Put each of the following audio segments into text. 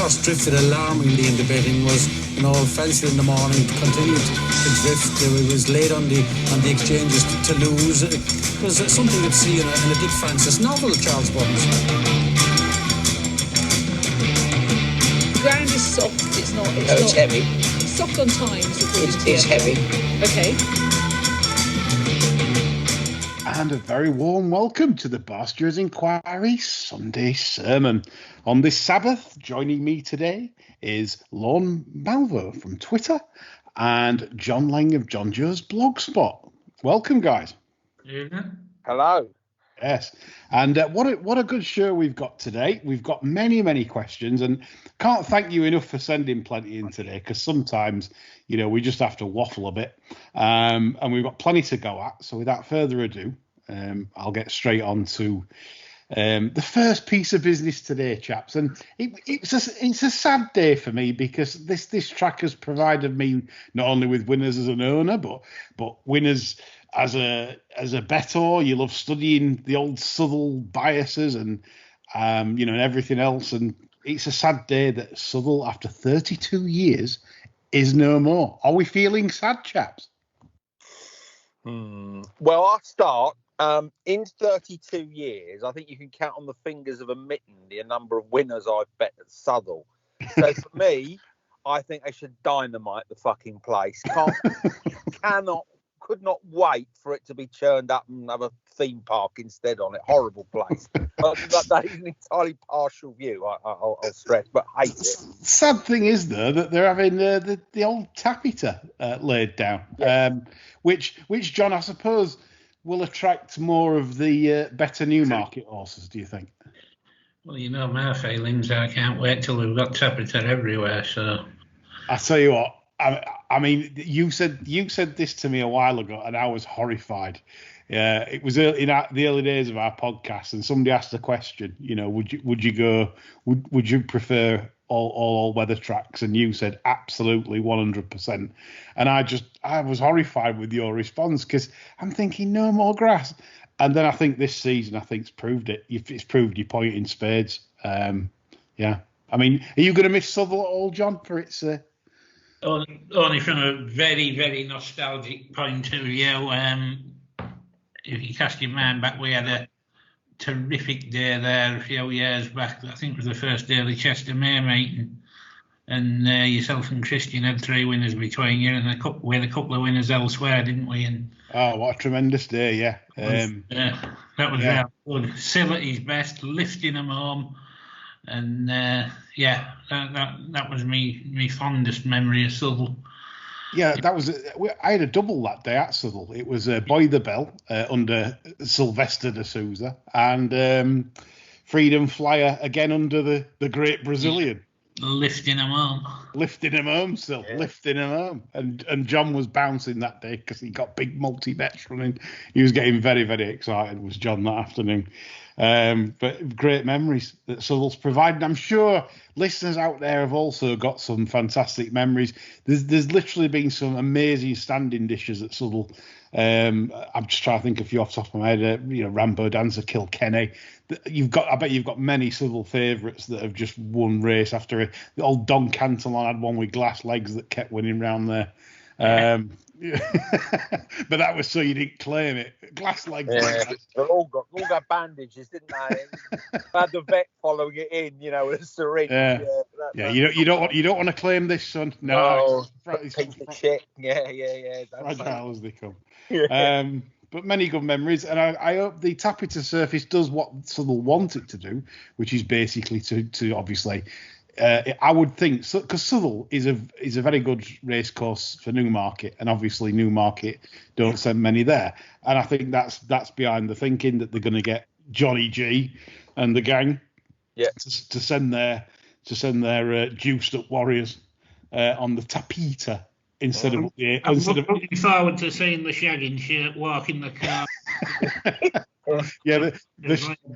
horse drifted alarmingly in the betting was, fancied in the morning, continued to drift. It was late on the exchanges to lose. It was something you'd see in a Dick Francis novel, Charles Buttons. The ground is soft. It's heavy. It's soft on times. It's heavy. Okay. And a very warm welcome to the Barstew's Inquiry Sunday Sermon. On this Sabbath, joining me today is Lorne Malvo from Twitter and John Lang of John Joe's Blogspot. Welcome, guys. Yeah. Hello. Yes, and what a good show we've got today. We've got many questions, and can't thank you enough for sending plenty in today, because sometimes, we just have to waffle a bit, and we've got plenty to go at. So without further ado, I'll get straight on to the first piece of business today, chaps. And it's a sad day for me, because this track has provided me not only with winners as an owner, but winners as a bettor. You love studying the old Southall biases and and everything else. And it's a sad day that Southall, after 32 years, is no more. Are we feeling sad, chaps? Well, I'll start. In 32 years, I think you can count on the fingers of a mitten the number of winners I've bet at Southall. So for me, I think they should dynamite the fucking place. Could not wait for it to be churned up and have a theme park instead on it. Horrible place. But that is an entirely partial view, I'll stress, but hate it. Sad thing is, though, that they're having the old tap eater laid down, which John, I suppose, will attract more of the better Newmarket horses, do you think? Well, my feelings. I can't wait till we've got Tapiter everywhere. So I tell you what, I mean, you said this to me a while ago, and I was horrified. It was in the early days of our podcast, and somebody asked a question. Would you prefer all weather tracks? And you said absolutely 100%. And I was horrified with your response, because I'm thinking no more grass. And then I think this season, it's proved it. It's proved your point in spades. Yeah. I mean, are you going to miss Southall at all, John, for its? Only from a very, very nostalgic point of view. If you cast your mind back, we had a terrific day there a few years back. I think it was the first day of the Chester May meeting, and yourself and Christian had 3 winners between you, and we had a couple of winners elsewhere, didn't we? And what a tremendous day! Yeah, that was real good. Sill at his best, lifting them home. And that was me fondest memory of Southall. Yeah, that was. I had a double that day at Southall. It was Boy the Bell under Sylvester de Souza, and Freedom Flyer again under the great Brazilian. Lifting him home still, yeah. Lifting him home. And John was bouncing that day because he got big multi-bets running. He was getting very, very excited, was John, that afternoon. But great memories that Southall's provided. I'm sure listeners out there have also got some fantastic memories. There's literally been some amazing standing dishes at Southall. I'm just trying to think of a few off the top of my head. Rambo Dancer, Kilkenny. I bet you've got many Southall favourites that have just won race after it. The old Don Cantillon had one with glass legs that kept winning round there. But that was so you didn't claim it. Glass legs. Yeah, they all got bandages, didn't they? They had the vet following it in, with a syringe. You don't want to claim this, son. No, piece of shit. Yeah. Fragile as they come. Yeah. But many good memories, and I hope the Tapiter surface does what Southall want it to do, which is basically to obviously. I would think, because Southall is a very good race course for Newmarket, and obviously Newmarket don't send many there, and I think that's behind the thinking that they're going to get Johnny G and the gang, to send their juiced up warriors on the Tapiter instead of. I'm looking forward to seeing the shagging shirt walking the car.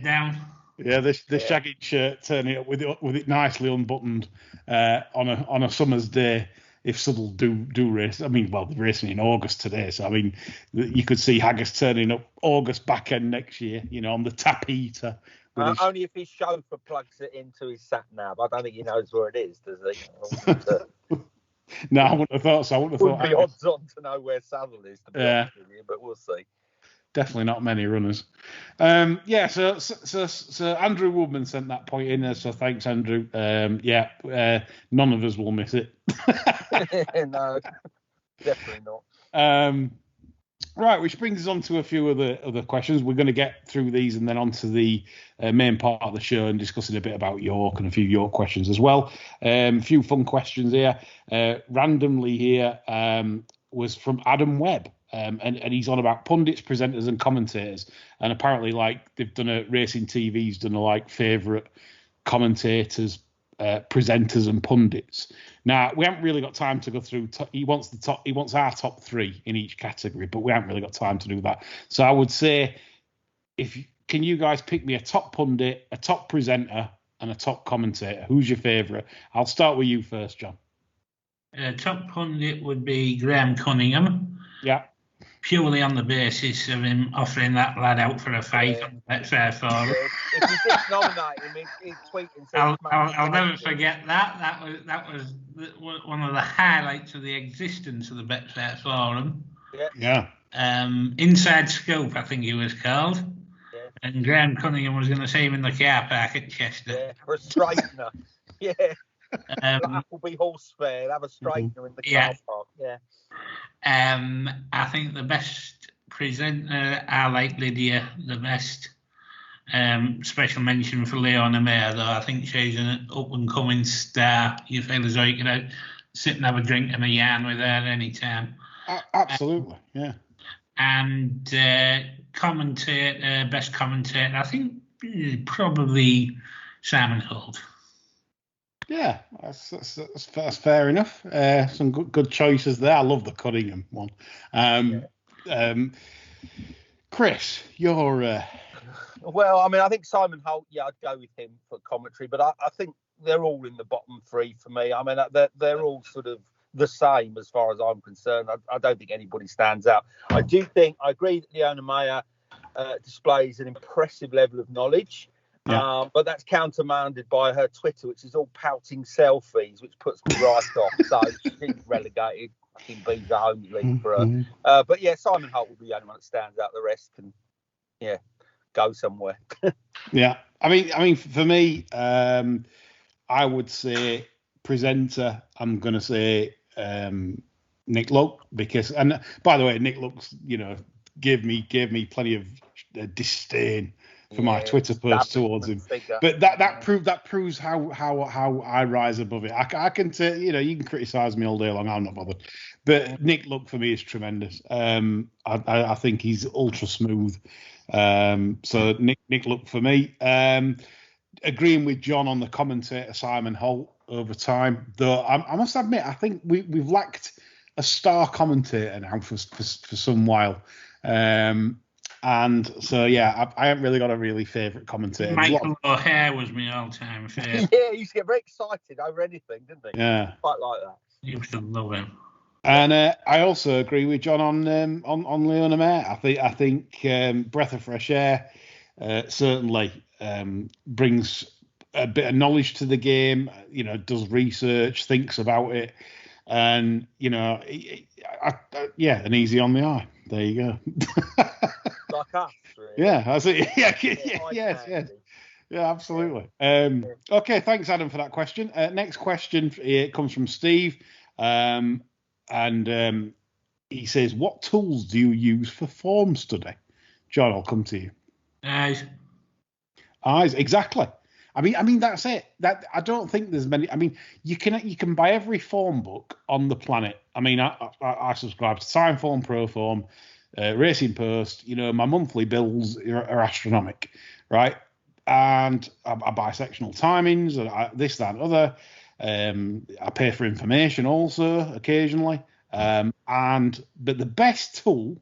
Down. Yeah, the shagging shirt turning up with it nicely unbuttoned on a summer's day. If Southall do race, they're racing in August today, so you could see Haggis turning up August back end next year, on the Tap Eater Only if his chauffeur plugs it into his sat nav. I don't think he knows where it is, does he? No, I wouldn't have thought so. I wouldn't have Wouldn't thought be odds on to know where Southall is, to be honest with you, but we'll see. Definitely not many runners. So Andrew Woodman sent that point in there, so thanks, Andrew. None of us will miss it. No, definitely not. Right, which brings us on to a few other questions. We're going to get through these and then on to the main part of the show and discussing a bit about York and a few York questions as well. A few fun questions here. Randomly here was from Adam Webb. And he's on about pundits, presenters, and commentators. And apparently, like, they've done a Racing TV's done a like favourite commentators, presenters, and pundits. Now, we haven't really got time to go through. He wants our top three in each category, but we haven't really got time to do that. So I would say, can you guys pick me a top pundit, a top presenter, and a top commentator? Who's your favourite? I'll start with you first, John. Top pundit would be Graham Cunningham. Yeah. Purely on the basis of him offering that lad out for a fight on the Betfair Forum. If you didn't nominate him, he'd tweet and say, I'll never forget that. That was one of the highlights of the existence of the Betfair Forum. Yeah. Inside Scope, I think he was called. Yeah. And Graham Cunningham was going to see him in the car park at Chester. Yeah, for a straightener. Yeah. Appleby Horse Fair, have a straightener in the car park. Yeah. I think the best presenter, I like Lydia the best. Special mention for Leona Mayer, though. I think she's an up-and-coming star. You feel as though you could sit and have a drink and a yarn with her any time. Absolutely, yeah. And best commentator, I think probably Simon Holt. Yeah, that's fair enough. Some good choices there. I love the Cunningham one. Chris, you're... Well, I mean, I think Simon Holt, I'd go with him for commentary, but I think they're all in the bottom three for me. I mean, they're all sort of the same as far as I'm concerned. I don't think anybody stands out. I agree that Leona Mayer displays an impressive level of knowledge. Yeah. But that's countermanded by her Twitter, which is all pouting selfies, which puts me right off. So she's relegated. I think bees a home league for her. But yeah, Simon Holt will be the only one that stands out. The rest can, go somewhere. Yeah, I mean, for me, I would say presenter. I'm going to say Nick Luck because, and by the way, Nick Luck's gave me plenty of disdain for my Twitter post towards him, but that proves how I rise above it. I can say, you can criticize me all day long, I'm not bothered, but Nick Luck for me is tremendous. I think he's ultra smooth. So Nick Luck for me. Agreeing with John on the commentator Simon Holt over time, though I must admit I think we've lacked a star commentator now for some while. And so, I haven't really got a really favourite commentator. Michael O'Hare was my all-time favourite. Yeah, he used to get very excited over anything, didn't he? Yeah. Quite like that. I used to love him. And I also agree with John on Leona Mayer. I think breath of fresh air certainly brings a bit of knowledge to the game. Does research, thinks about it, and an easy on the eye. There you go. Like us, really. Yeah, that's it. Yes. Yeah, absolutely. Okay, thanks, Adam, for that question. Next question comes from Steve, and he says, "What tools do you use for form study?" John, I'll come to you. Eyes, exactly. I mean that's it. That I don't think there's many. I mean, you can buy every form book on the planet. I mean, I subscribe to Timeform, Proform, Racing Post. My monthly bills are astronomical, right? And I buy sectional timings, this, that, and other. I pay for information also occasionally. But the best tool,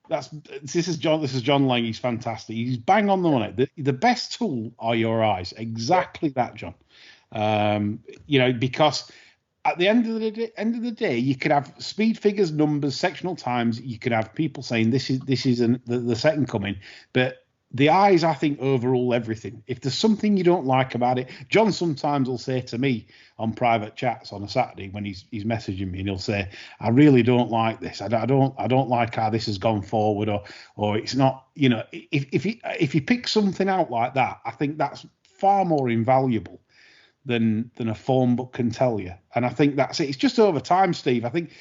this is John Lang. He's fantastic. He's bang on the money. The best tool are your eyes. Exactly that, John. Because at the end of the day, you could have speed figures, numbers, sectional times. You could have people saying this is the second coming, but the eyes, I think, overrule everything. If there's something you don't like about it, John sometimes will say to me on private chats on a Saturday when he's messaging me, and he'll say, "I really don't like this. I don't like how this has gone forward, or it's not." You know, if you pick something out like that, I think that's far more invaluable than a phone book can tell you. And I think that's it. It's just over time, Steve. I think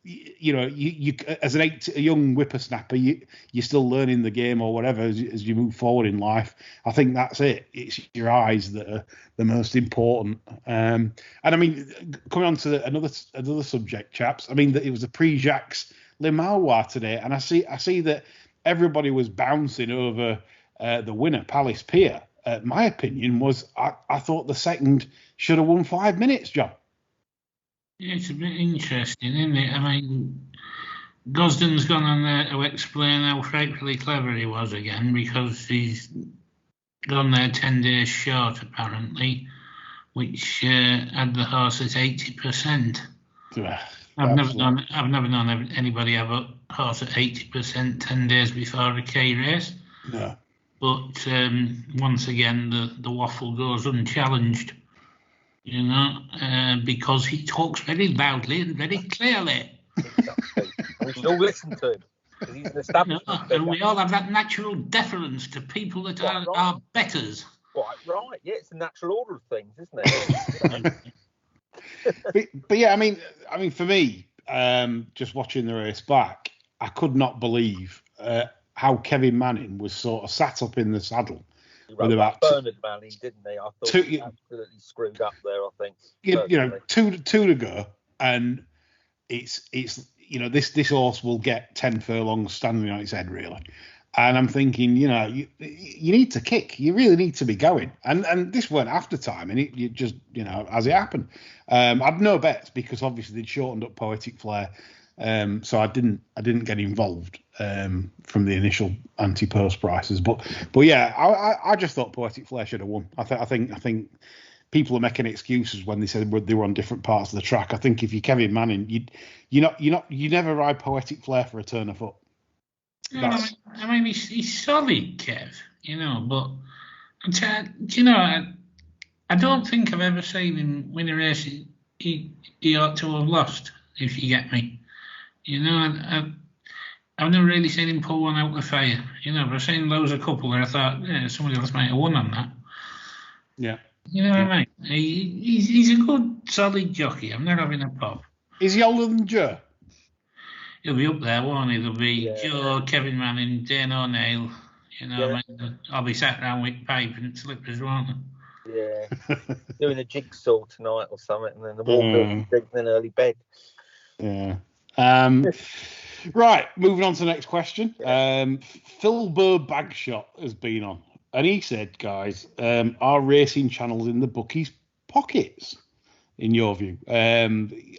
you know, you as a young whippersnapper, you're still learning the game or whatever as you move forward in life. I think that's it. It's your eyes that are the most important. And I mean, coming on to another subject, chaps. I mean, that it was the pre-Jacques Le Manoir today, and I see that everybody was bouncing over the winner, Palace Pier. My opinion was I thought the second should have won 5 minutes, John. Yeah, it's a bit interesting, isn't it? I mean, Gosden's gone on there to explain how frightfully clever he was again, because he's gone there 10 days short, apparently, which had the horse at 80%. I've never known anybody have a horse at 80% 10 days before a K race. No. But once again, the waffle goes unchallenged, you know, because he talks very loudly and very clearly. Exactly. We should all listen to him, because he's an establishment figure. And we all have that natural deference to people that are betters. Right. Yeah, it's the natural order of things, isn't it? but yeah, I mean, for me, just watching the race back, I could not believe how Kevin Manning was sort of sat up in the saddle with about Bernard Manning, didn't he? I thought he absolutely screwed up there. I think you know, two to go, and it's you know, this horse will get 10 furlongs standing on its head, really. And I'm thinking, you know, you need to kick. You really need to be going. And this weren't after time, and it just, you know, as it happened. I'd no bets because obviously they'd shortened up Poetic Flare, so I didn't get involved from the initial anti-post prices. But yeah, I just thought Poetic Flare should have won. I think people are making excuses when they said they were on different parts of the track. I think if you're Kevin Manning, you never ride Poetic Flare for a turn of foot. I mean, he's solid, Kev, you know, but you know, I don't think I've ever seen him win a race he ought to have lost, if you get me. You know, I've never really seen him pull one out of the fire. You know, but I've seen loads of couple where I thought, yeah, somebody else might have won on that. Yeah. You know what I mean? He's a good, solid jockey. I'm not having a pop. Is he older than Joe? He'll be up there, won't he? There'll be Joe, Kevin Manning, Dane O'Neill. You know, I mean, I'll be sat around with pipe and slippers, won't I? Yeah. Doing a jigsaw tonight or something, and then the walk and then early bed. Yeah. Right, moving on to the next question. Phil Burr Bagshot has been on, and he said, guys, are racing channels in the bookies' pockets, in your view?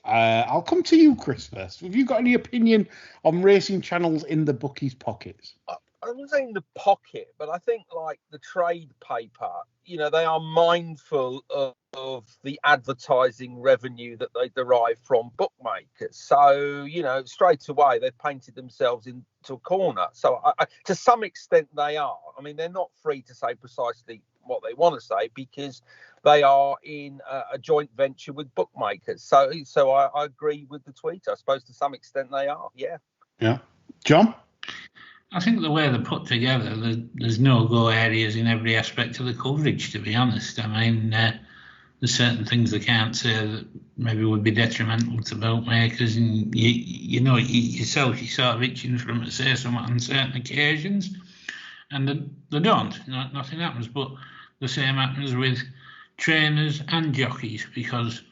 I'll come to you, Chris, first. Have you got any opinion on racing channels in the bookies' pockets? I wouldn't say in the pocket, but I think like the trade paper, you know, they are mindful of the advertising revenue that they derive from bookmakers. So, you know, straight away they've painted themselves into a corner. So to some extent they are. I mean, they're not free to say precisely what they want to say because they are in a joint venture with bookmakers. So I agree with the tweet. I suppose to some extent they are. Yeah. Yeah. John? I think the way they're put together, there's no-go areas in every aspect of the coverage, to be honest. I mean, there's certain things they can't say that maybe would be detrimental to bookmakers, and you know yourself, you're sort of itching for them to say something on certain occasions, and they don't. Nothing happens, but the same happens with trainers and jockeys, because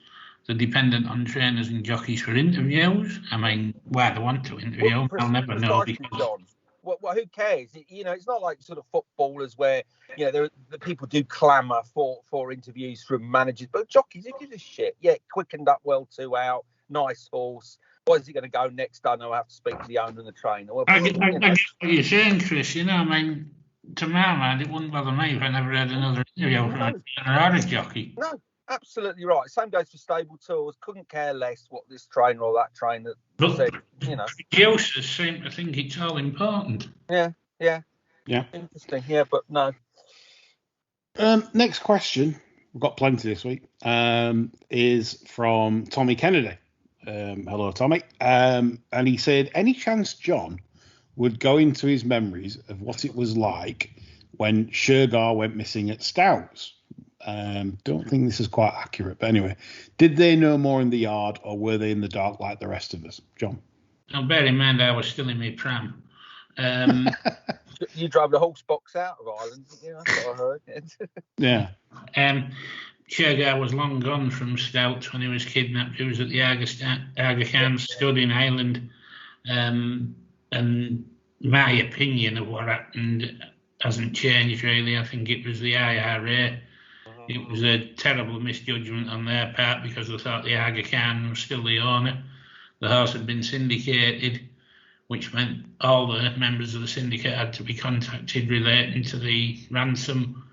they're dependent on trainers and jockeys for interviews. I mean, why they want to interview, I'll never know. Because well, who cares? You know, it's not like sort of footballers where, you know, the people do clamour for interviews from managers, but jockeys, who gives a shit? Yeah, quickened up well 2 out, nice horse. Where's he going to go next? I know I have to speak to the owner and the trainer. Well, I get what you're saying, Chris. You know, I mean, to my mind, it wouldn't bother me if I never had another interview from a trainer or a jockey. No, absolutely right. Same goes for stable tours. Couldn't care less what this trainer or that trainer said. You know, producers seem to think it's all important. Yeah. Yeah. Interesting. Yeah, but no. Next question, we've got plenty this week, is from Tommy Kennedy. Hello, Tommy. And he said, any chance John would go into his memories of what it was like when Shergar went missing at Stouts? Don't think this is quite accurate, but anyway, did they know more in the yard, or were they in the dark like the rest of us? John? Now, bear in mind, I was still in my pram. You drove the horse box out of Ireland, didn't you? That's what I heard. Yeah. Shergar was long gone from Stouts when he was kidnapped. He was at the Aga Khan stud in Ireland. And my opinion of what happened hasn't changed really. I think it was the IRA. It was a terrible misjudgment on their part because they thought the Aga Khan was still the owner. The horse had been syndicated, which meant all the members of the syndicate had to be contacted relating to the ransom.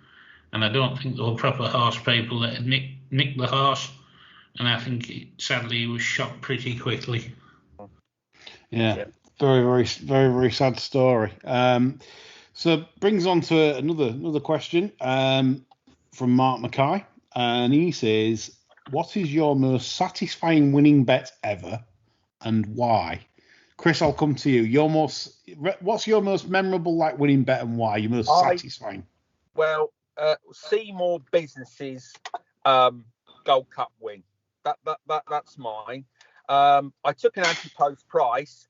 And I don't think there were proper horse people that had nicked the horse. And I think, sadly, he was shot pretty quickly. Yeah. Very, very sad story. So brings on to another question from Mark Mackay, and he says, "What is your most satisfying winning bet ever, and why?" Chris, I'll come to you. What's your most memorable winning bet, and why? Your most satisfying? Well, Seymour Businesses Gold Cup win. That's mine. I took an anti-post price,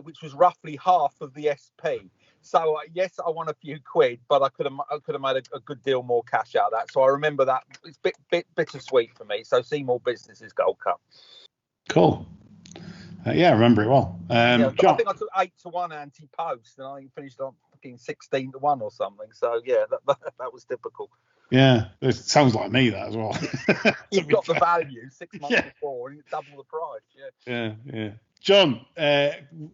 which was roughly half of the SP. So yes, I won a few quid, but I could have made a good deal more cash out of that. So I remember that. It's bit bittersweet for me. So Seymour Businesses Gold Cup. Cool. Yeah, I remember it well. John? I think I took 8-1 anti-post, and I think finished on fucking 16-1 or something. So yeah, that was typical. Yeah, it sounds like me that as well. You've got the value 6 months before, and it's double the price. Yeah. John,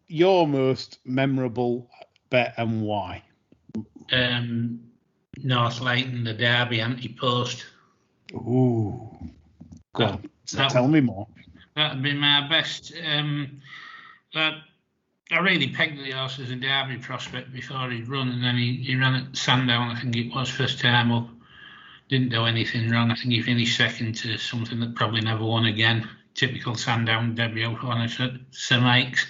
your most memorable bet and why? North Leighton, the Derby anti-post. Ooh. Go on. Tell me more. That'd be my best. I really pegged the horse as a Derby prospect before he'd run, and then he ran at Sandown, I think it was, first time up. Didn't do anything wrong. I think he finished second to something that probably never won again. Typical Sandown debut, one of Sir Mike's.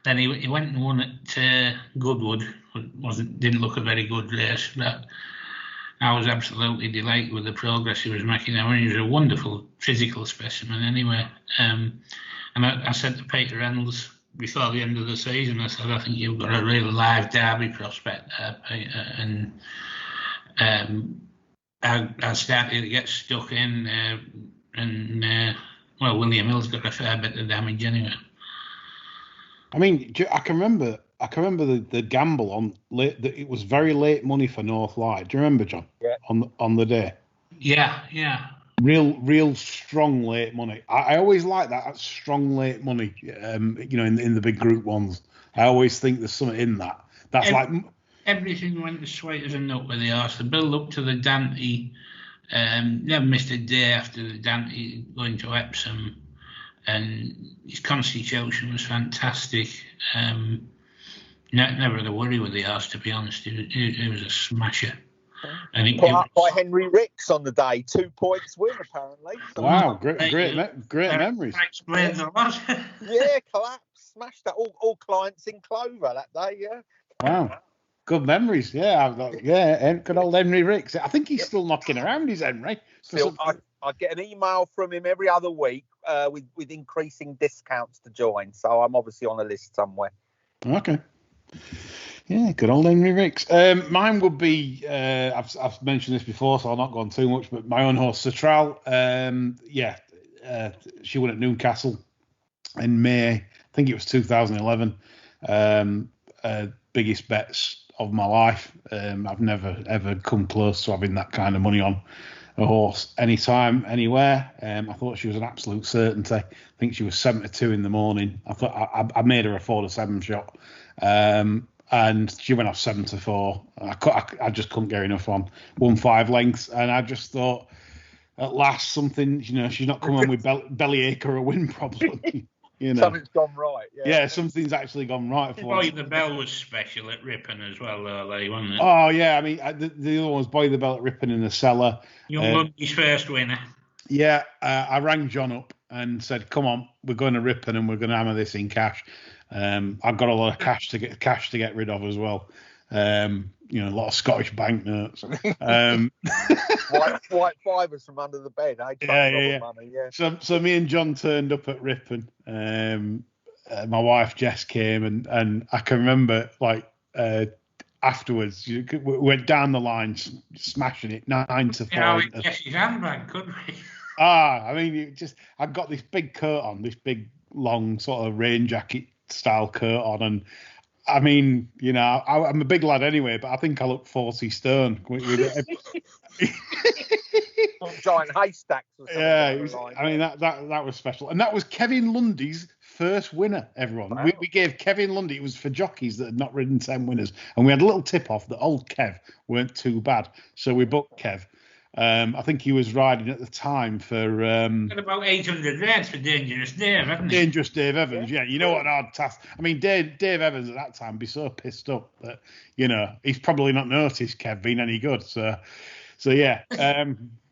Then he went and won at Goodwood. Didn't look a very good race, but I was absolutely delighted with the progress he was making. I mean, he was a wonderful physical specimen anyway. And I said to Peter Reynolds before the end of the season, I said, I think you've got a really live Derby prospect there, Peter. And I started to get stuck in, William Hill's got a fair bit of damage anyway. I mean, I can remember the gamble on late. It was very late money for North Light. Do you remember, John? Yeah. On the day. Yeah. Real strong late money. I always like that strong late money. In the big group ones, I always think there's something in that. That's everything went as sweet as a nut with the horse. The build up to the Dante, never missed a day after the Dante going to Epsom, and his constitution was fantastic. Never had a worry with the horse, to be honest. He was a smasher. And put up by Henry Ricks on the day, 2 points win apparently. Wow, great memories. Explains a lot. Yeah, collapse, smashed that. All clients in Clover that day. Yeah. Wow. Good memories, good old Henry Ricks. I think he's still knocking around, is Henry? Still, I get an email from him every other week with increasing discounts to join. So I'm obviously on a list somewhere. Okay. Yeah, good old Henry Ricks. Mine would be, I've mentioned this before, so I'll not go on too much, but my own horse, Citral. She won at Newcastle in May. I think it was 2011. Biggest bets of my life. I've never ever come close to having that kind of money on a horse anytime, anywhere. I thought she was an absolute certainty. I think she was 7-2 in the morning. I thought I made her a 4-7 shot, and she went off 7-4. I just couldn't get enough on 1-5 lengths, and I just thought, at last, something. She's not coming with bellyache or a win problem. You know, Something's gone right. yeah, something's actually gone right for Boy us. the Bell was special at Ripon as well, though, wasn't it? Oh yeah, I mean the other one was Boy the Bell at Ripon in the cellar. Young Lundy's first winner. Yeah, I rang John up and said, "Come on, we're going to Ripon and we're going to hammer this in cash." I've got a lot of cash to get rid of as well. A lot of Scottish banknotes. White fibers from under the bed. Yeah. Money, yeah. So me and John turned up at Ripon. My wife Jess came and I can remember afterwards we went down the line smashing it 9-4. Jess's handbag, couldn't we? I mean, I got this big coat on, this big long sort of rain jacket style coat on, and I mean, I'm a big lad anyway, but I think I look 40 stone. Giant haystacks. Or something I mean that was special, and that was Kevin Lundy's first winner. Everyone, wow. we gave Kevin Lundy. It was for jockeys that had not ridden 10 winners, and we had a little tip off that old Kev weren't too bad, so we booked Kev. I think he was riding at the time for about 800 reds for Dangerous Dave, hadn't he? Dangerous Dave Evans, yeah. You know what an hard task. I mean, Dave Evans at that time would be so pissed up that he's probably not noticed Kev being any good. So yeah,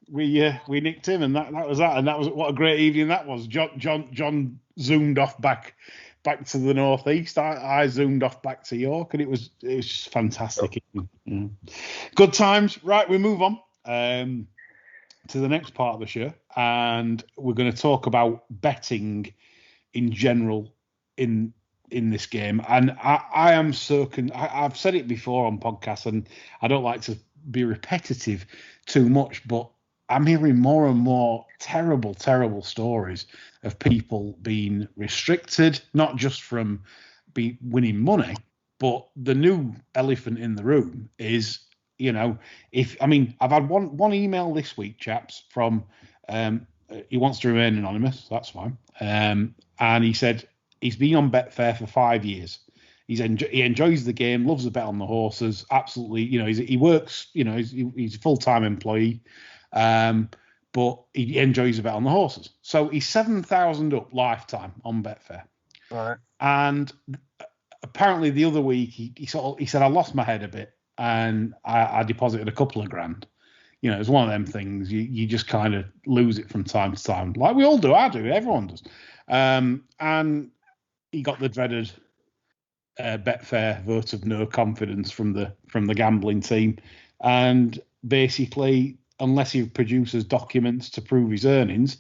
we nicked him, and that was that. And that was what a great evening that was. John zoomed off back to the northeast. I zoomed off back to York, and it was just fantastic. Yeah. Good times. Right, we move on to the next part of the show, and we're going to talk about betting in general in this game. And I am certain, I've said it before on podcasts, and I don't like to be repetitive too much, but I'm hearing more and more terrible stories of people being restricted, not just from winning money, but the new elephant in the room is, I've had one email this week, chaps, from he wants to remain anonymous. That's fine. And he said he's been on Betfair for 5 years. He enjoys the game, loves the bet on the horses. Absolutely, he works. He's a full-time employee, but he enjoys the bet on the horses. So he's 7,000 up lifetime on Betfair. Right. And apparently the other week he said I lost my head a bit. And I deposited a couple of grand. It's one of them things. You just kind of lose it from time to time, like we all do. I do. Everyone does. And he got the dreaded Betfair vote of no confidence from the gambling team. And basically, unless he produces documents to prove his earnings,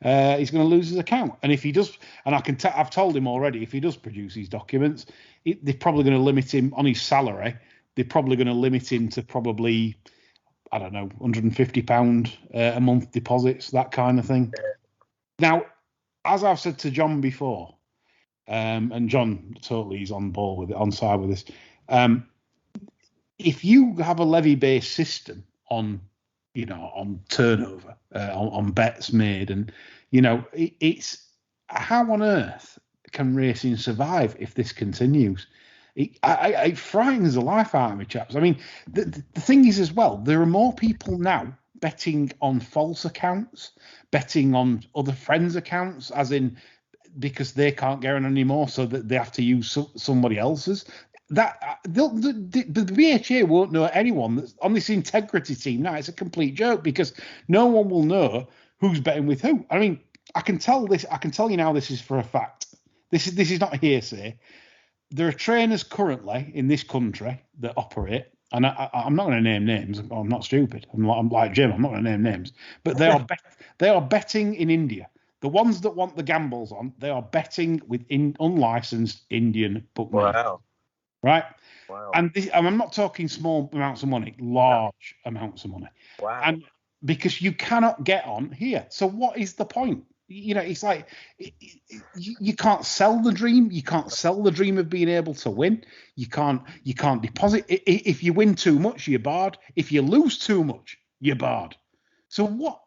he's going to lose his account. And if he does, and I've told him already, if he does produce these documents, they're probably going to limit him on his salary. They're probably going to limit him to probably, I don't know, £150 a month deposits, that kind of thing. Now, as I've said to John before, and John totally is on board with it, on side with this. If you have a levy-based system on turnover, on bets made, and it's how on earth can racing survive if this continues? It frightens the life out of me, chaps. I mean, the thing is as well, there are more people now betting on false accounts, betting on other friends' accounts, as in because they can't get on anymore, so that they have to use somebody else's. That the BHA won't know anyone that's on this integrity team now. It's a complete joke because no one will know who's betting with who. I mean, I can tell you now. This is for a fact. This is not hearsay. There are trainers currently in this country that operate, and I'm not going to name names. I'm not stupid. I'm like Jim. I'm not going to name names, but they are betting in India. The ones that want the gambles on, they are betting with unlicensed Indian bookmakers. Wow. Right? Wow. And I'm not talking small amounts of money, large amounts of money. Wow. And because you cannot get on here. So what is the point? It's like you can't sell the dream. You can't sell the dream of being able to win. You can't deposit. If you win too much, you're barred. If you lose too much, you're barred. So what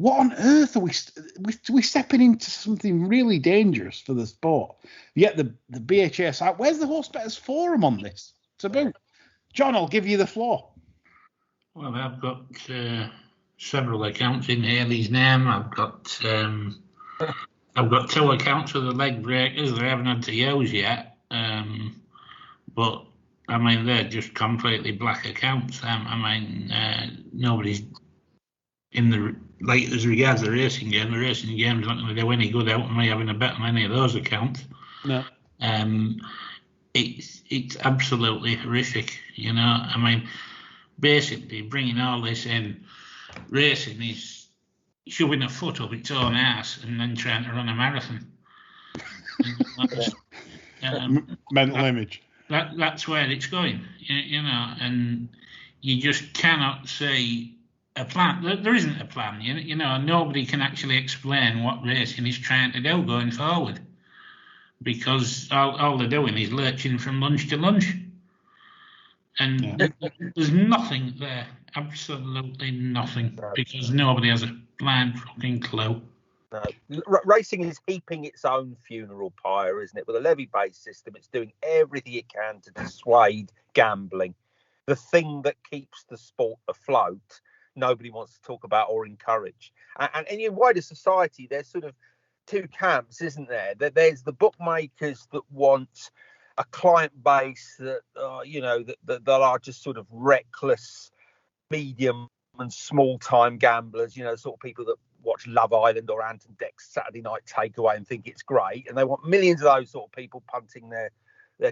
on earth are we stepping into something really dangerous for the sport? Yet the BHS, where's the Horse Betters Forum on this? Taboo. John, I'll give you the floor. Well, I've got several accounts in Haley's name. I've got I've got 2 accounts of the leg breakers that I haven't had to use yet, but I mean they're just completely black accounts. Nobody's in the as regards the racing game. The racing game's not going to do any good out of me having a bet on any of those accounts. No. It's absolutely horrific. Basically bringing all this in, racing is shoving a foot up its own ass and then trying to run a marathon. Mental image. That's where it's going, and you just cannot see a plan. There isn't a plan, nobody can actually explain what racing is trying to do going forward, because all they're doing is lurching from lunch to lunch. And there's nothing there, absolutely nothing, because nobody has a blind fucking clue. No. Racing is heaping its own funeral pyre, isn't it? With a levy-based system, it's doing everything it can to dissuade gambling. The thing that keeps the sport afloat, nobody wants to talk about or encourage. And in wider society, there's sort of 2 camps, isn't there? There's the bookmakers that want a client base that that are just sort of reckless, medium and small time gamblers, sort of people that watch Love Island or Ant and Dec's Saturday Night Takeaway and think it's great, and they want millions of those sort of people punting their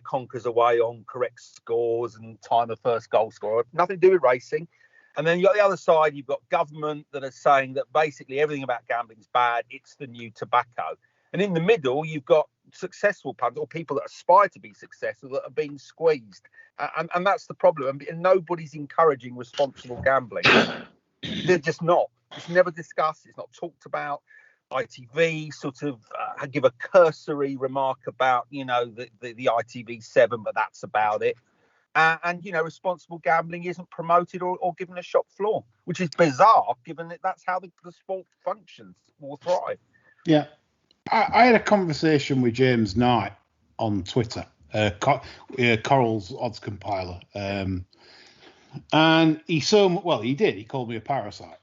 conkers away on correct scores and time of first goal scorer. Nothing to do with racing. And then you got the other side, you've got government that are saying that basically everything about gambling is bad, it's the new tobacco. And in the middle, you've got successful punters or people that aspire to be successful that are being squeezed. And that's the problem. And nobody's encouraging responsible gambling. They're just not. It's never discussed. It's not talked about. ITV sort of give a cursory remark about, the ITV7, but that's about it. And responsible gambling isn't promoted or given a shop floor, which is bizarre, given that that's how the sport functions or thrive. Yeah. I had a conversation with James Knight on Twitter, Coral's odds compiler, and he did. He called me a parasite.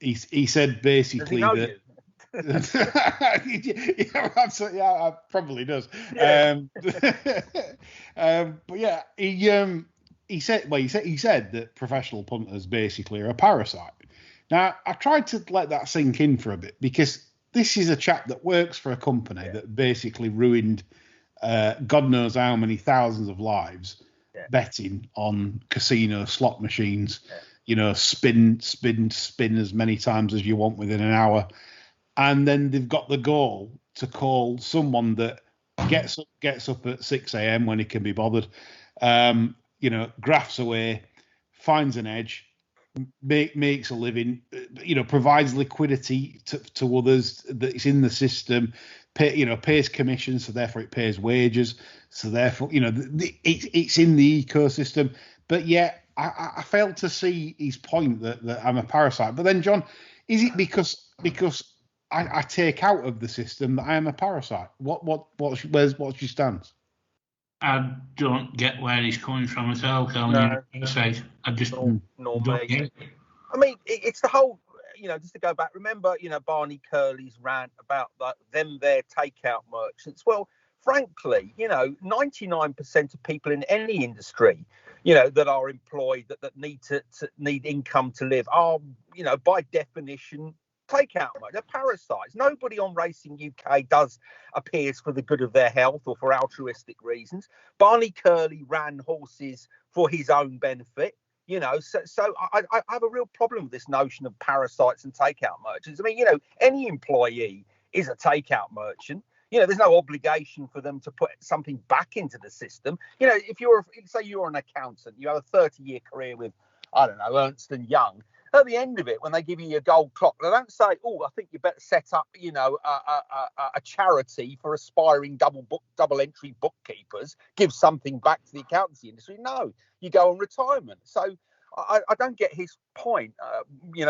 He said basically that. Yeah, absolutely. Yeah, probably does. Yeah. But yeah, he said that professional punters basically are a parasite. Now, I tried to let that sink in for a bit, because this is a chap that works for a company that basically ruined God knows how many thousands of lives betting on casino slot machines. Spin as many times as you want within an hour. And then they've got the goal to call someone that gets up at 6 a.m. when he can be bothered, grafts away, finds an edge, makes a living, provides liquidity to others that's in the system, pays commissions, so therefore it pays wages, so therefore it's in the ecosystem. But yet I failed to see his point that I'm a parasite. But then, John, is it because I take out of the system that I am a parasite? What's your stance? I don't get where he's coming from at all, Colin. No. I just don't get it. I mean, it's the whole, just to go back, remember, Barney Curley's rant about their takeout merchants. Well, frankly, 99% of people in any industry, that are employed, that need income to live are, by definition, takeout mode. They're parasites. Nobody on Racing UK appears for the good of their health or for altruistic reasons. Barney Curley ran horses for his own benefit. So I have a real problem with this notion of parasites and takeout merchants. I mean, any employee is a takeout merchant. There's no obligation for them to put something back into the system. If say you're an accountant, you have a 30-year career with, I don't know, Ernst & Young. At the end of it, when they give you your gold clock, they don't say, "Oh, I think you better set up, a charity for aspiring double entry bookkeepers. Give something back to the accountancy industry." No, you go on retirement. So I don't get his point,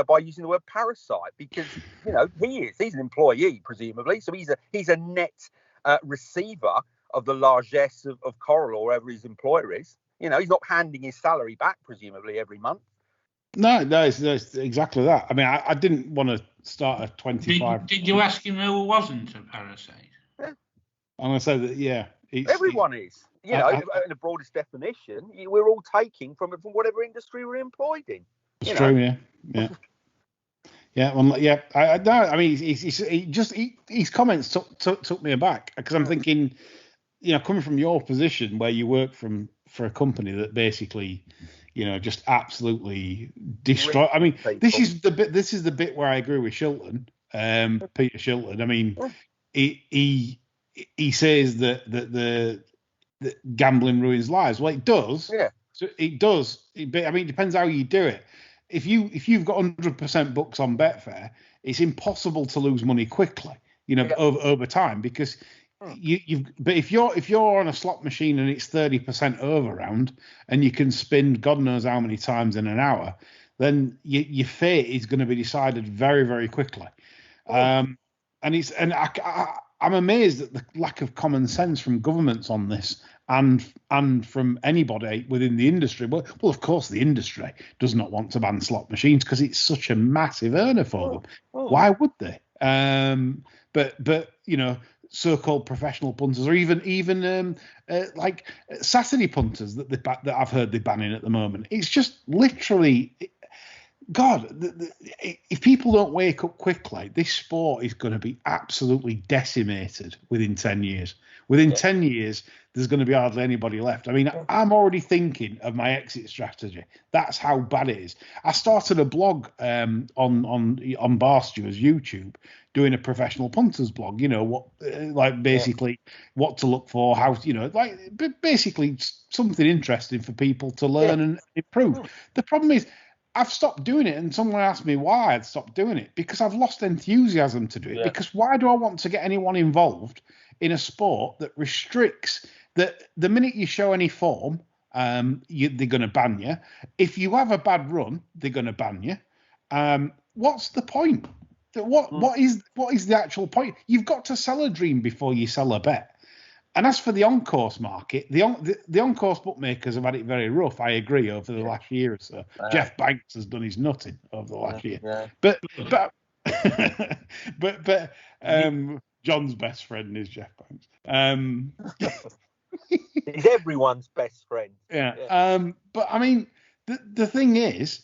by using the word parasite, because he's an employee presumably, so he's a net receiver of the largesse of Coral or whoever his employer is. He's not handing his salary back presumably every month. No, it's exactly that. I mean, I didn't want to start a 25. Did you ask him who wasn't a parasite? I'm going to say that, yeah. Everyone is. You know, in the broadest definition, we're all taking from whatever industry we're employed in. It's true, yeah. Yeah, well, yeah. I mean, his comments took me aback because I'm thinking, you know, coming from your position where you work for a company that basically, you know, just absolutely destroy. I mean, this is the bit where I agree with Shilton, Peter Shilton. I mean, he says that gambling ruins lives. Well, it does. Yeah. So it does. I mean, it depends how you do it. If you've got 100% books on Betfair, it's impossible to lose money quickly, you know, over time, because but if you're on a slot machine and it's 30% over round and you can spin God knows how many times in an hour, then your fate is going to be decided very, very quickly. I'm amazed at the lack of common sense from governments on this and from anybody within the industry. Well, of course, the industry does not want to ban slot machines because it's such a massive earner for them. Why would they? But you know, so-called professional punters, or even like Saturday punters that I've heard they're banning at the moment. It's just literally. God, if people don't wake up quickly, this sport is going to be absolutely decimated within 10 years. Within 10 years, there's going to be hardly anybody left. I mean, I'm already thinking of my exit strategy. That's how bad it is. I started a blog on Barstew's YouTube, doing a professional punters blog. You know what, like basically what to look for, how, you know, like basically something interesting for people to learn and improve. The problem is, I've stopped doing it, and someone asked me why I'd stopped doing it, because I've lost enthusiasm to do it. Because why do I want to get anyone involved in a sport that restricts that the minute you show any form, they're going to ban you. If you have a bad run, they're going to ban you. What's the point? What is the actual point? You've got to sell a dream before you sell a bet. And as for the on-course market, the on-course bookmakers have had it very rough, I agree, over the last year or so. Jeff Banks has done his nutting over the last year. Yeah. But John's best friend is Jeff Banks. He's everyone's best friend. Yeah. But I mean, the thing is,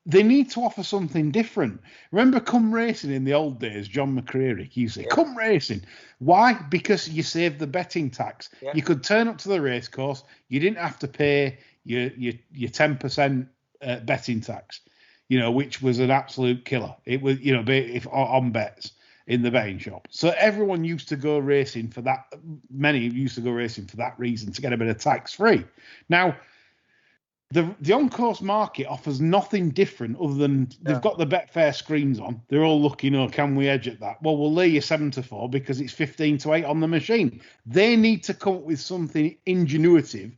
they need to offer something different. Remember Come Racing in the old days, John McCreary used to say, Come Racing. Why? Because you saved the betting tax. Yeah. You could turn up to the race course. You didn't have to pay your 10% betting tax, you know, which was an absolute killer. It was, you know, if on bets in the betting shop. So everyone used to go racing for that. Many used to go racing for that reason, to get a bit of tax free. Now, the on-course market offers nothing different other than they've got the Betfair screens on. They're all looking, oh, can we edge at that? Well, we'll lay you 7-4 because it's 15-8 on the machine. They need to come up with something ingenuitive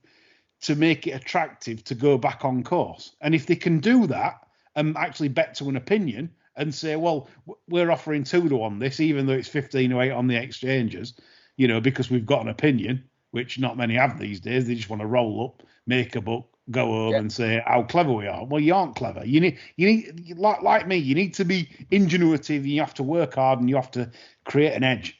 to make it attractive to go back on course. And if they can do that and actually bet to an opinion and say, well, we're offering 2 on this, even though it's 15-8 on the exchanges, you know, because we've got an opinion, which not many have these days. They just want to roll up, make a book, go home and say how clever we are. Well, you aren't clever. You need like me. You need to be ingenuitive. You have to work hard, and you have to create an edge.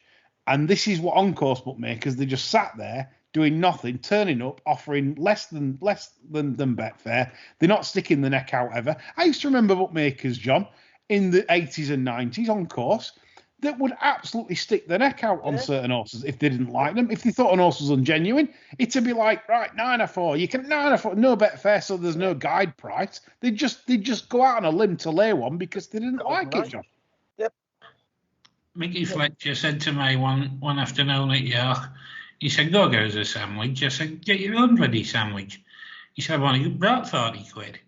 And this is what on-course bookmakers, they just sat there doing nothing, turning up, offering less than Betfair. They're not sticking the neck out ever. I used to remember bookmakers, John, in the 80s and 90s on course, that would absolutely stick their neck out on certain horses if they didn't like them. If they thought an horse was ungenuine, it'd be like, right, 9-4. You can 9-4, no Betfair, so there's no guide price. They'd just go out on a limb to lay one because they didn't like it, John. Yep. Mickey Fletcher said to me one afternoon at York, he said, go get us a sandwich. I said, get your own bloody sandwich. He said, well, you brought 40 quid.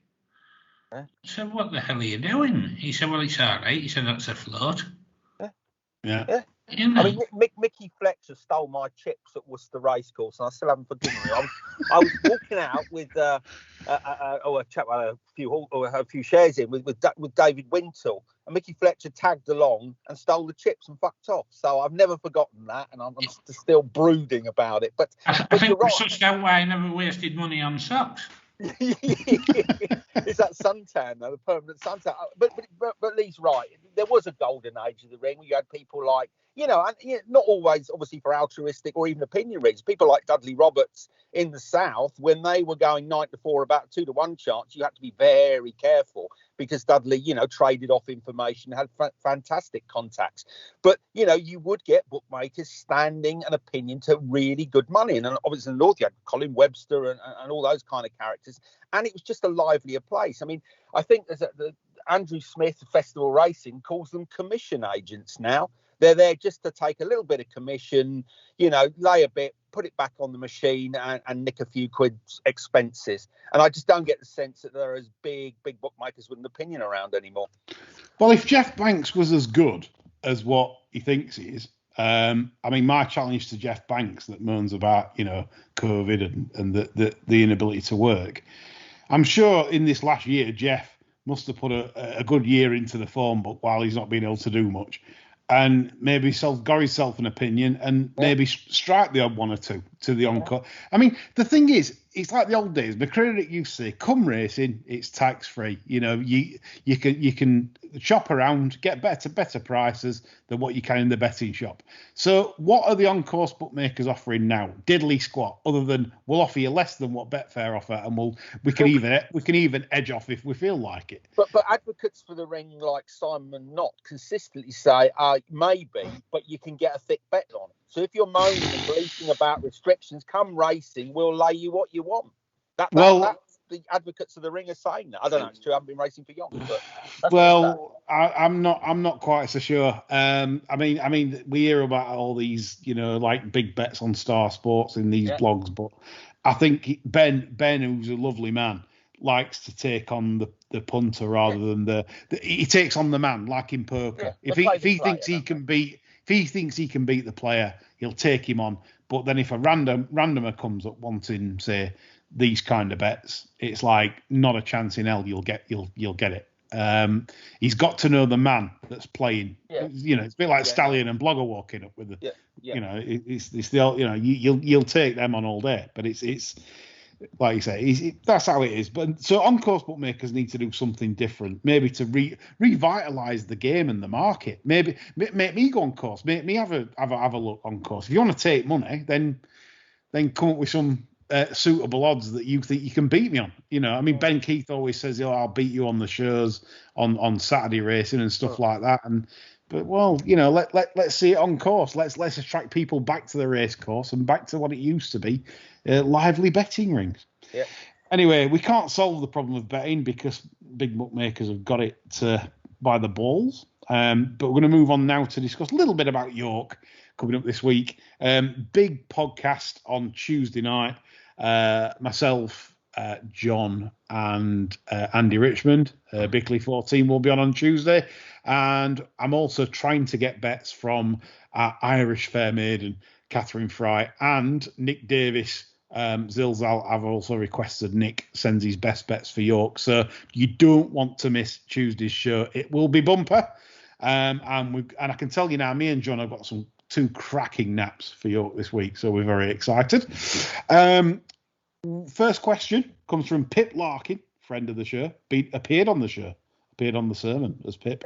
I said, what the hell are you doing? He said, well, it's all right. He said, that's a float. Yeah. I mean, Mickey Fletcher stole my chips at Worcester Racecourse, and I still haven't forgiven him. I was walking out with a chap a few shares in with David Wintle, and Mickey Fletcher tagged along and stole the chips and fucked off. So I've never forgotten that, and I'm still brooding about it. But I think you're right. such that way I never wasted money on socks. It's that suntan, though, the permanent suntan. But Lee's right. There was a golden age of the ring where you had people like, not always obviously for altruistic or even opinion reasons. People like Dudley Roberts in the South, when they were going 9-4, about 2-1 chance, you had to be very careful because Dudley, traded off information, had fantastic contacts. But, you would get bookmakers standing an opinion to really good money. And obviously in the North, you had Colin Webster and all those kind of characters. And it was just a livelier place. I mean, I think there's Andrew Smith, Festival Racing, calls them commission agents now. They're there just to take a little bit of commission, lay a bit, put it back on the machine and nick a few quid's expenses. And I just don't get the sense that there are as big bookmakers with an opinion around anymore. Well, if Jeff Banks was as good as what he thinks he is, my challenge to Jeff Banks that moans about, COVID and the inability to work, I'm sure in this last year, Jeff must have put a good year into the form book while he's not been able to do much. And maybe got himself an opinion and maybe strike the odd one or two to the encore. I mean, the thing is, it's like the old days. McCredit used to say, come racing, it's tax free. You can shop around, get better prices than what you can in the betting shop. So what are the on-course bookmakers offering now? Diddly squat, other than we'll offer you less than what Betfair offer, and we can even edge off if we feel like it. But advocates for the ring like Simon Knott consistently say maybe, but you can get a thick bet on it. So if you're moaning and bleating about restrictions, come racing, we'll lay you what you want. That's the advocates of the ring are saying that. I don't know, it's true. I haven't been racing for long. But I'm not quite so sure. I mean, we hear about all these, like big bets on Star Sports in these blogs, but I think Ben, who's a lovely man, likes to take on the punter rather than he takes on the man, like in poker. If he thinks he can beat the player, he'll take him on. But then if a randomer comes up wanting, say, these kind of bets, it's like not a chance in hell you'll get it. He's got to know the man that's playing. It's a bit like Stallion and Blogger walking up with the. It's the you'll take them on all day, but it's like you say, that's how it is. But so on-course bookmakers need to do something different, maybe to revitalise the game and the market. Maybe make me go on course, make me have a look on course. If you want to take money, then come up with some suitable odds that you think you can beat me on. Ben Keith always says, I'll beat you on the shows on Saturday racing and stuff like that. But let's see it on course. Let's attract people back to the race course and back to what it used to be, lively betting rings. Yeah. Anyway, we can't solve the problem of betting because big bookmakers have got it by the balls. But we're going to move on now to discuss a little bit about York coming up this week. Big podcast on Tuesday night. Myself, John and Andy Richmond, Bickley 14 will be on Tuesday. And I'm also trying to get bets from Irish fair maiden, Catherine Fry, and Nick Davis. Zilzal, I've also requested Nick sends his best bets for York. So you don't want to miss Tuesday's show. It will be bumper. And I can tell you now, me and John have got two cracking naps for York this week. So we're very excited. First question comes from Pip Larkin, friend of the show, appeared on the sermon as Pip,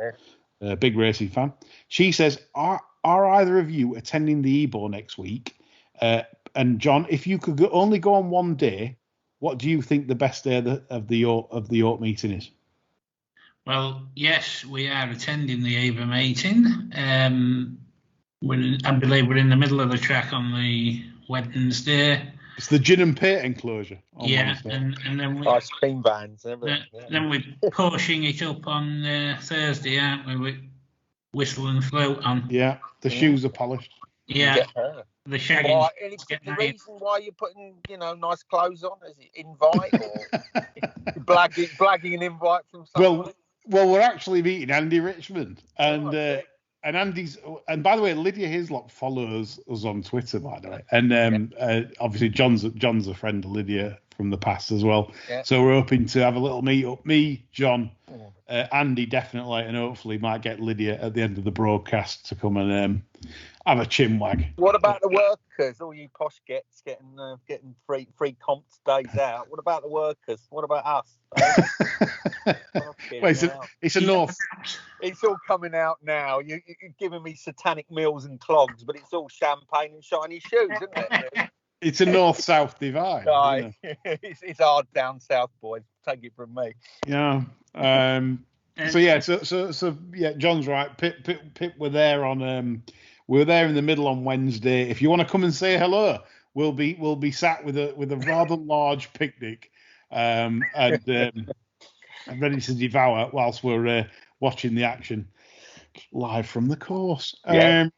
big racing fan. She says, are either of you attending the EBO next week? And John, if you could only go on one day, what do you think the best day of the York meeting is? Well, yes, we are attending the EBO meeting. I believe we're in the middle of the track on the Wednesday. It's the Gin and Pate enclosure. Yeah, and then we ice cream vans and everything. Then we're pushing it up on Thursday, aren't we? With whistle and float on. Yeah, the shoes are polished. Yeah, the shagging. The reason why you're putting, nice clothes on is it invite or blagging an invite from someone? Well, we're actually meeting Andy Richmond and Andy's, and by the way, Lydia Hislop follows us on Twitter, by the way, and obviously John's a friend of Lydia from the past as well. Yeah. So we're hoping to have a little meet up. Me, John, Andy definitely, and hopefully might get Lydia at the end of the broadcast to come and Have a chinwag. What about the workers? All you posh getting free comp days out. What about the workers? What about us? Well, it's a North. It's all coming out now. You're giving me satanic meals and clogs, but it's all champagne and shiny shoes, isn't it? It's a North-South divide. Aye. It's hard down south, boys. Take it from me. Yeah. So yeah, John's right. Pip were there on. We were there in the middle on Wednesday. If you want to come and say hello, we'll be sat with a rather large picnic, and ready to devour whilst we're watching the action live from the course. Yeah.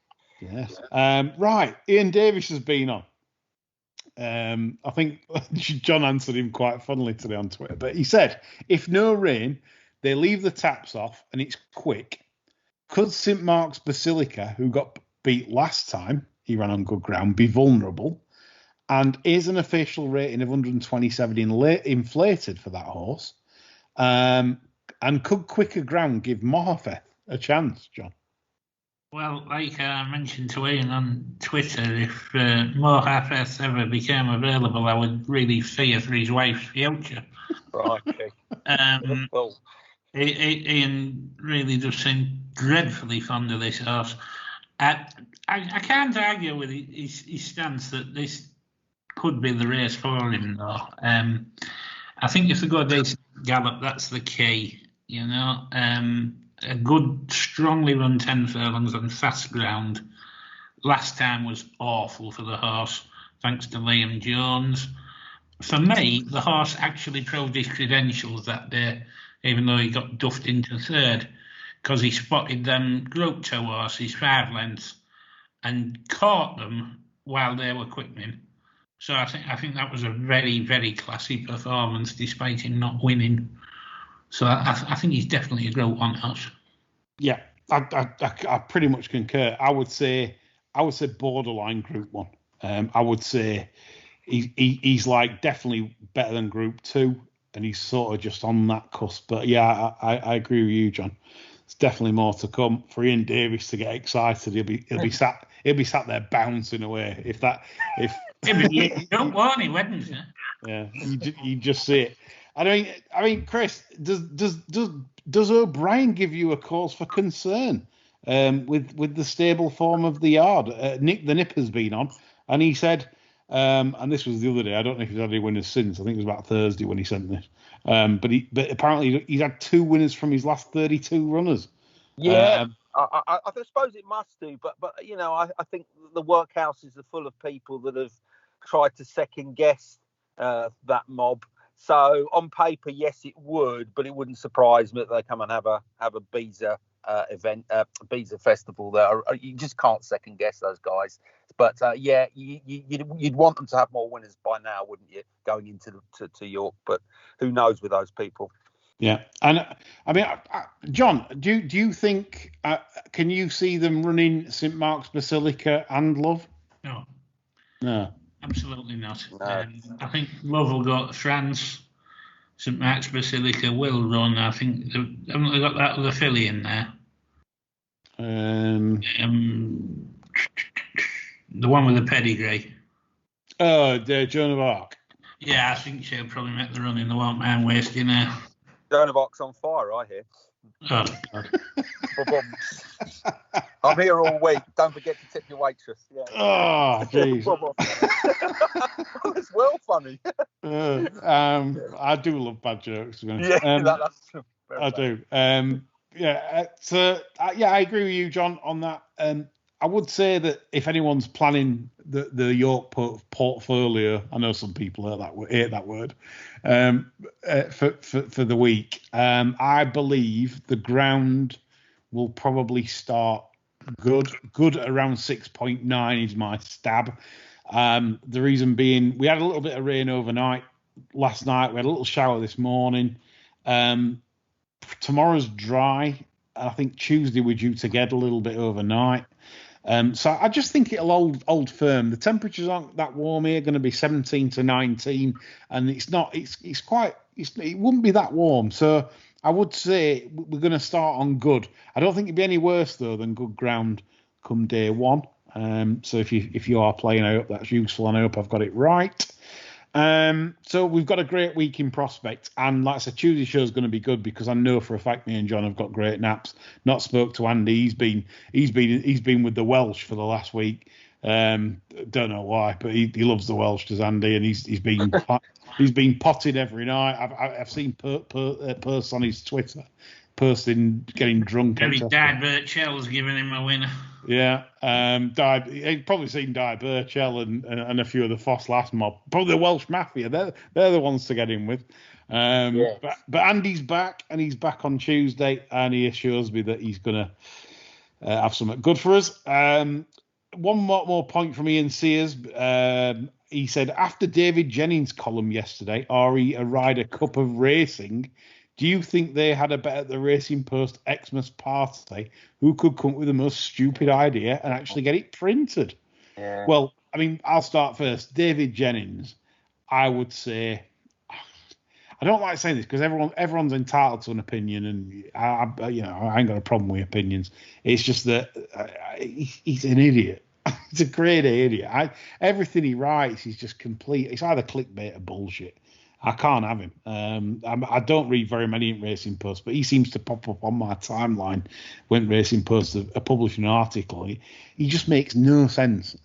Yes. Right. Ian Davis has been on. I think John answered him quite funnily today on Twitter, but he said, if no rain, they leave the taps off and it's quick. Could St Mark's Basilica, who got beat last time he ran on good ground, be vulnerable? And is an official rating of 127 inflated for that horse? And could quicker ground give Mohafeth a chance, John? Well, like I mentioned to Ian on Twitter, if Mohafeth ever became available, I would really fear for his wife's future. Right. Okay. Well, Ian really does seem dreadfully fond of this horse. I can't argue with his stance that this could be the race for him, though. I think if they go a decent gallop, that's the key. You know, a good, strongly run 10 furlongs on fast ground. Last time was awful for the horse, thanks to Liam Jones. For me, the horse actually proved his credentials that day, even though he got duffed into third, because he spotted them Group 2 horses 5 lengths and caught them while they were quickening. So I think that was a very, very classy performance, despite him not winning. So I think he's definitely a Group 1 horse. Yeah, I pretty much concur. I would say borderline Group 1. I would say he's like definitely better than Group 2, and he's sort of just on that cusp. But yeah, I agree with you, John. There's definitely more to come. For Ian Davis to get excited, he'll be sat there bouncing away. If You don't want him, wouldn't you? Yeah, you just see it. I mean, Chris, does O'Brien give you a cause for concern with the stable form of the yard? Nick the Nip has been on, and he said, and this was the other day. I don't know if he's had any winners since. I think it was about Thursday when he sent this. But apparently he's had 2 winners from his last 32 runners. Yeah. I suppose it must do, but you know, I think the workhouses are full of people that have tried to second guess that mob. So on paper, yes, it would, but it wouldn't surprise me that they come and have a Beezer event, Beezer festival there. You just can't second guess those guys. But yeah, you'd want them to have more winners by now, wouldn't you, going into to York? But who knows with those people? Yeah, and I mean, John, do you think can you see them running St Mark's Basilica and Love? No, absolutely not. No. I think Love will go to France. St Mark's Basilica will run. I think haven't they got that other filly in there? The one with the pedigree. Oh, Joan of Arc. Yeah, I think she'll probably make the run in the one man wasting her. Joan of Arc's on fire, I hear. Oh. I'm here all week. Don't forget to tip your waitress. Yeah. Oh, jeez. It's well funny. I do love bad jokes, to be honest. Yeah, that's true. I do. I agree with you, John, on that. I would say that if anyone's planning the York portfolio, I know some people hate that word, for the week, I believe the ground will probably start good around 6.9 is my stab. The reason being, we had a little bit of rain overnight last night. We had a little shower this morning. Tomorrow's dry. I think Tuesday we're due to get a little bit overnight. So I just think it'll hold firm. The temperatures aren't that warm here, going to be 17 to 19, and it wouldn't be that warm. So I would say we're going to start on good. I don't think it'd be any worse though than good ground come day one. So if you are playing, I hope that's useful, and I hope I've got it right. So we've got a great week in prospect, and like I said, Tuesday show is going to be good because I know for a fact me and John have got great naps. Not spoke to Andy. He's been with the Welsh for the last week. Don't know why, but he loves the Welsh, does Andy, and he's been potted every night. I've seen posts on his Twitter, posting getting drunk. Maybe Dad Birchell's giving him a winner. Yeah, you've probably seen Di Burchell and a few of the Foss Last mob. Probably the Welsh Mafia. They're the ones to get in with. Yes. But Andy's back, and he's back on Tuesday, and he assures me that he's going to have something good for us. One more point from Ian Sears. He said, after David Jennings' column yesterday, RE a Ryder Cup of Racing, do you think they had a bet at the Racing Post Xmas party who could come up with the most stupid idea and actually get it printed? Yeah. Well, I mean, I'll start first. David Jennings, I would say, I don't like saying this because everyone's entitled to an opinion, and I ain't got a problem with opinions. It's just that he's an idiot. He's a great idiot. Everything he writes, he's just complete. It's either clickbait or bullshit. I can't have him. I don't read very many in Racing Post, but he seems to pop up on my timeline when Racing Post are publishing an article. He just makes no sense.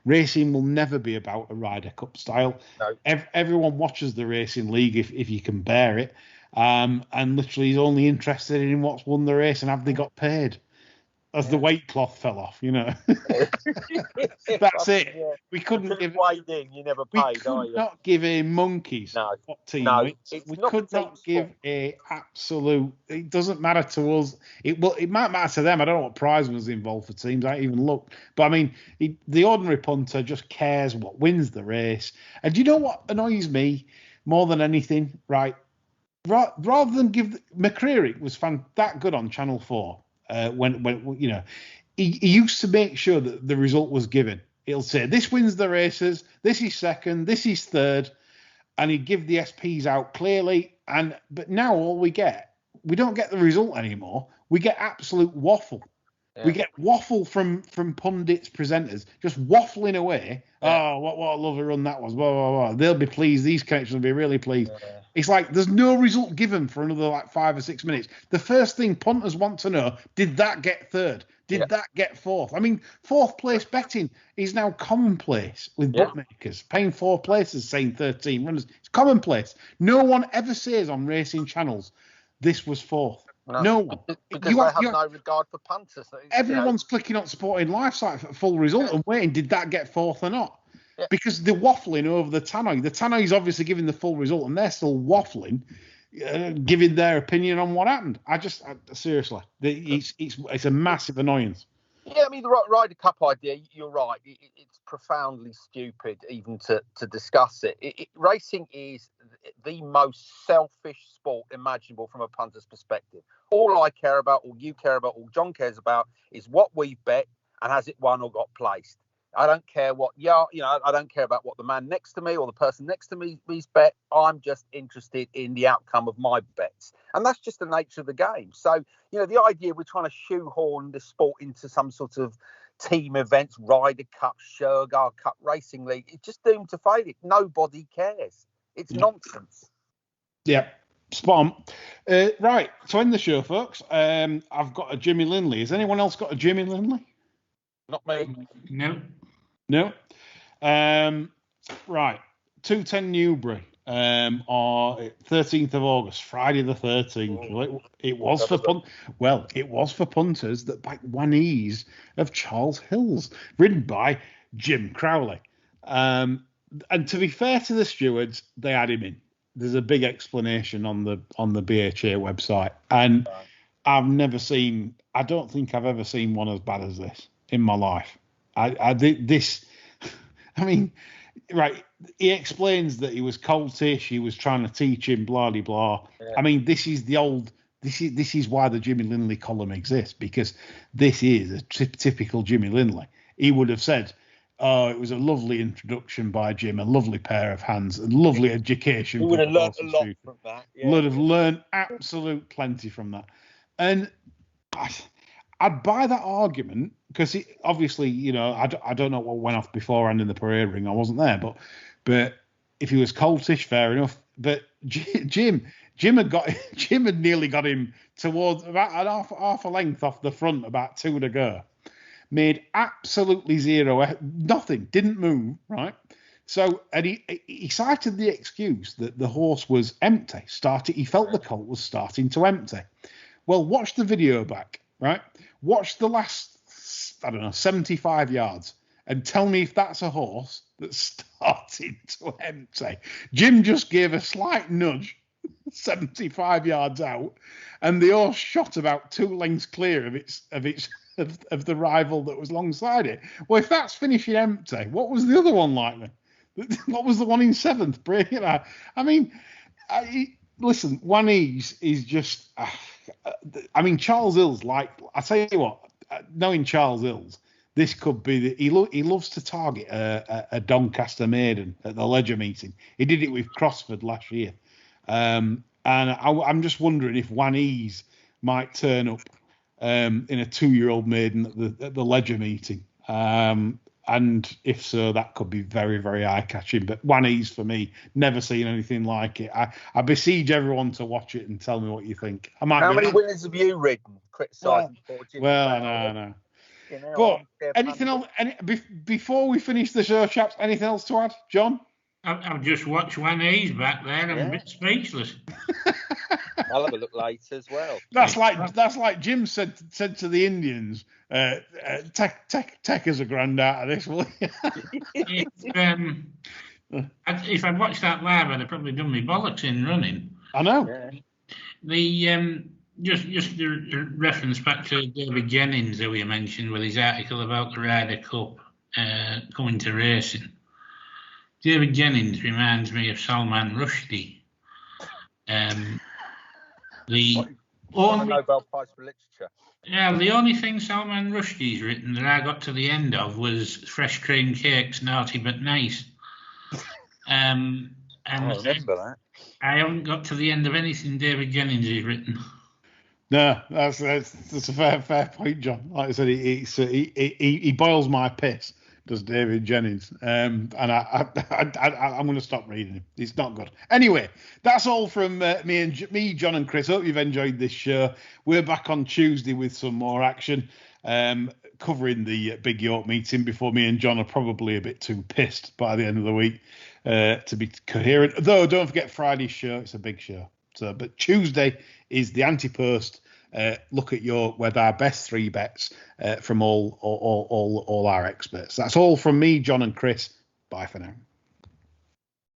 Racing will never be about a Ryder Cup style. No. Everyone watches the Racing League if you can bear it, and literally he's only interested in what's won the race and have they got paid. As the weight cloth fell off, That's it. Yeah. We couldn't give. Weighed in, you never We paid, are could you? not give a monkeys what team. No, it's we not could the not team give a absolute. It doesn't matter to us. It might matter to them. I don't know what prize was involved for teams. I ain't even looked. But I mean, the ordinary punter just cares what wins the race. And do you know what annoys me more than anything? Right, rather than give McCreary was that good on Channel 4. When he used to make sure that the result was given. He'll say this wins the races, this is second, this is third, and he'd give the SPs out clearly. But now all we don't get the result anymore. We get absolute waffle. Yeah. We get waffle from pundits, presenters, just waffling away. Yeah. Oh, what a lovely run that was. Blah, blah, blah. They'll be pleased. These connections will be really pleased. Yeah. It's like there's no result given for another 5 or 6 minutes. The first thing punters want to know, did that get third? Did that get fourth? I mean, fourth place betting is now commonplace with bookmakers. Paying fourth places, saying 13 runners. It's commonplace. No one ever says on racing channels, this was fourth. No one. Because they have no regard for punters. Everyone's clicking on Sporting Life site for full result and waiting, did that get fourth or not? Yeah. Because they're waffling over the tannoy. The tannoy is obviously giving the full result and they're still waffling, giving their opinion on what happened. Seriously, it's a massive annoyance. Yeah, I mean, the Ryder Cup idea, you're right. It's profoundly stupid even to discuss it. Racing is the most selfish sport imaginable from a punter's perspective. All I care about, all you care about, all John cares about is what we bet and has it won or got placed. I don't care I don't care about what the man next to me or the person next to me's bet. I'm just interested in the outcome of my bets. And that's just the nature of the game. So, the idea we're trying to shoehorn the sport into some sort of team events, Ryder Cup, Shergar Cup, Racing League, it's just doomed to failure. Nobody cares. It's nonsense. Yeah, spot on. Right, to end the show, folks, I've got a Jimmy Lindley. Has anyone else got a Jimmy Lindley? Not me. No. Right. 210 Newbury on 13th of August, Friday the 13th. Well, it was for punters that backed one ease of Charles Hills, ridden by Jim Crowley. And to be fair to the stewards, they had him in. There's a big explanation on the BHA website, and I don't think I've ever seen one as bad as this in my life. Right. He explains that he was coltish. He was trying to teach him, blah, blah, blah. Yeah. I mean, this is why the Jimmy Lindley column exists, because this is a typical Jimmy Lindley. He would have said, oh, it was a lovely introduction by Jim, a lovely pair of hands, a lovely education. He would have learned a lot from that. Yeah. Would have learned absolute plenty from that. And I'd buy that argument because obviously, you know, I don't know what went off beforehand in the parade ring. I wasn't there, but if he was coltish, fair enough. But Jim had nearly got him towards about half a length off the front, about 2 to go. Made absolutely zero, nothing, didn't move, right? So, and he cited the excuse that the horse was empty. He felt the colt was starting to empty. Well, watch the video back, right? Watch the last, 75 yards, and tell me if that's a horse that's starting to empty. Jim just gave a slight nudge, 75 yards out, and the horse shot about 2 lengths clear of the rival that was alongside it. Well, if that's finishing empty, what was the other one like then? What was the one in 7th? I mean, listen, One Ease is just. I mean, Charles Hills. Like I tell you what, knowing Charles Hills, this could be he loves to target a Doncaster maiden at the Ledger meeting. He did it with Crossford last year, and I'm just wondering if One Ease might turn up in a 2-year-old maiden at the Ledger meeting. And if so, that could be very, very eye-catching. But One Ease, for me, never seen anything like it. I besiege everyone to watch it and tell me what you think. How many winners have you ridden? Criticising no. But anything else? Before we finish the show, chaps, anything else to add, John? I've just watched One Ease back there. I'm a bit speechless. I'll have a look later as well. That's like Jim said to the Indians. Take as a grand out of this, will you? If I'd watched that live, I'd have probably done me bollocks in running. I know. Yeah. Just the reference back to David Jennings that we mentioned with his article about the Ryder Cup coming to racing. David Jennings reminds me of Salman Rushdie. The Nobel Prize for Literature. Yeah, the only thing Salman Rushdie's written that I got to the end of was Fresh Cream Cakes, Naughty But Nice. And I remember that. I haven't got to the end of anything David Jennings has written. No, that's a fair point, John. Like I said, he boils my piss, does David Jennings, and I'm going to stop reading him. It's not good. Anyway, that's all from me, John, and Chris. Hope you've enjoyed this show. We're back on Tuesday with some more action, covering the Big York meeting before me and John are probably a bit too pissed by the end of the week to be coherent. Though, don't forget Friday's show. It's a big show. But Tuesday is the anti-post. Look at with our best 3 bets from all our experts. That's all from me, John, and Chris. Bye for now.